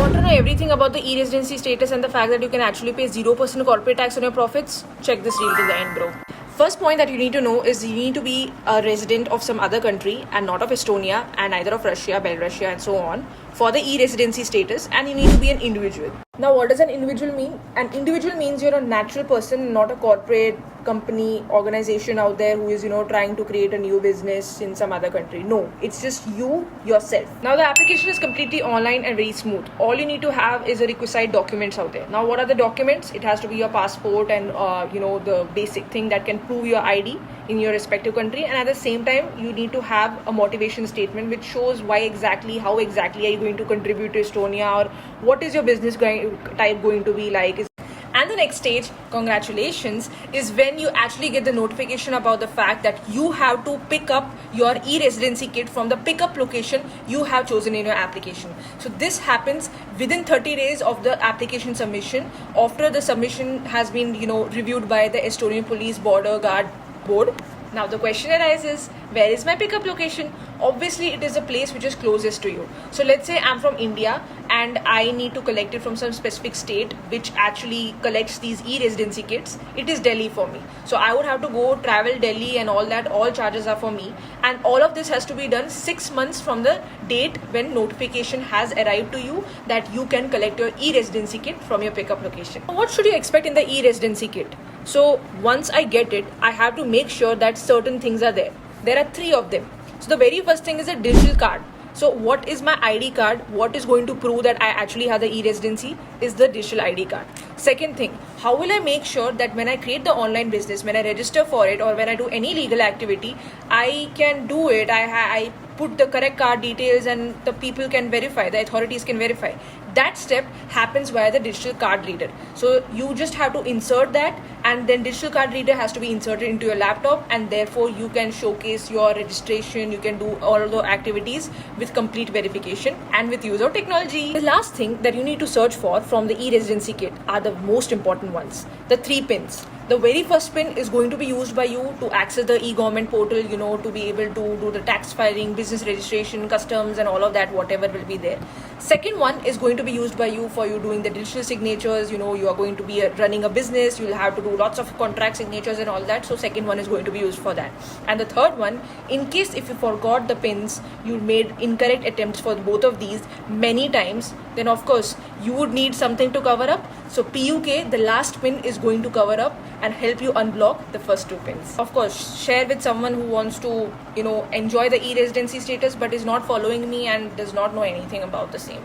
Want to know everything about the e-residency status and the fact that you can actually pay 0% corporate tax on your profits? Check this reel till the end, bro. First point that you need to know is you need to be a resident of some other country and not of Estonia and neither of Russia, Belarus and so on for the e-residency status, and you need to be an individual. Now, what does an individual mean? An individual means you're a natural person, not a corporate company, organization out there who is, trying to create a new business in some other country. No, it's just you, yourself. Now, the application is completely online and very smooth. All you need to have is a requisite documents out there. Now, what are the documents? It has to be your passport and, the basic thing that can prove your ID in your respective country. And at the same time, you need to have a motivation statement which shows how exactly are you going to contribute to Estonia, or what is your business type going to be like. And the next stage, congratulations, is when you actually get the notification about the fact that you have to pick up your e-residency kit from the pickup location you have chosen in your application. So this happens within 30 days of the application submission, after the submission has been, reviewed by the Estonian Police Border Guard Board. Now the question arises, where is my pickup location? Obviously, it is a place which is closest to you. So let's say I'm from India and I need to collect it from some specific state which actually collects these e-residency kits. It is Delhi for me. So I would have to go travel Delhi and all that. All charges are for me. And all of this has to be done 6 months from the date when notification has arrived to you that you can collect your e-residency kit from your pickup location. What should you expect in the e-residency kit? So once I get it, I have to make sure that certain things are there. There are 3 of them. So the very first thing is a digital card. So what is my ID card? What is going to prove that I actually have the e-residency is the digital ID card. Second thing, how will I make sure that when I create the online business, when I register for it, or when I do any legal activity, I can do it. I put the correct card details and the people can verify, the authorities can verify. That step happens via the digital card reader. So you just have to insert that, and then digital card reader has to be inserted into your laptop, and therefore you can showcase your registration, you can do all the activities with complete verification and with use of technology. The last thing that you need to search for from the e-residency kit are the most important ones, the 3 pins. The very first pin is going to be used by you to access the e-government portal, to be able to do the tax filing, business registration, customs and all of that, whatever will be there. Second one is going to be used by you for you doing the digital signatures. You are going to be running a business, you'll have to do lots of contract signatures and all that. So second one is going to be used for that. And the third one, in case if you forgot the pins, you made incorrect attempts for both of these many times, then of course you would need something to cover up. So PUK, the last pin, is going to cover up and help you unblock the first 2 pins. Of course, share with someone who wants to, enjoy the e-residency status but is not following me and does not know anything about the same.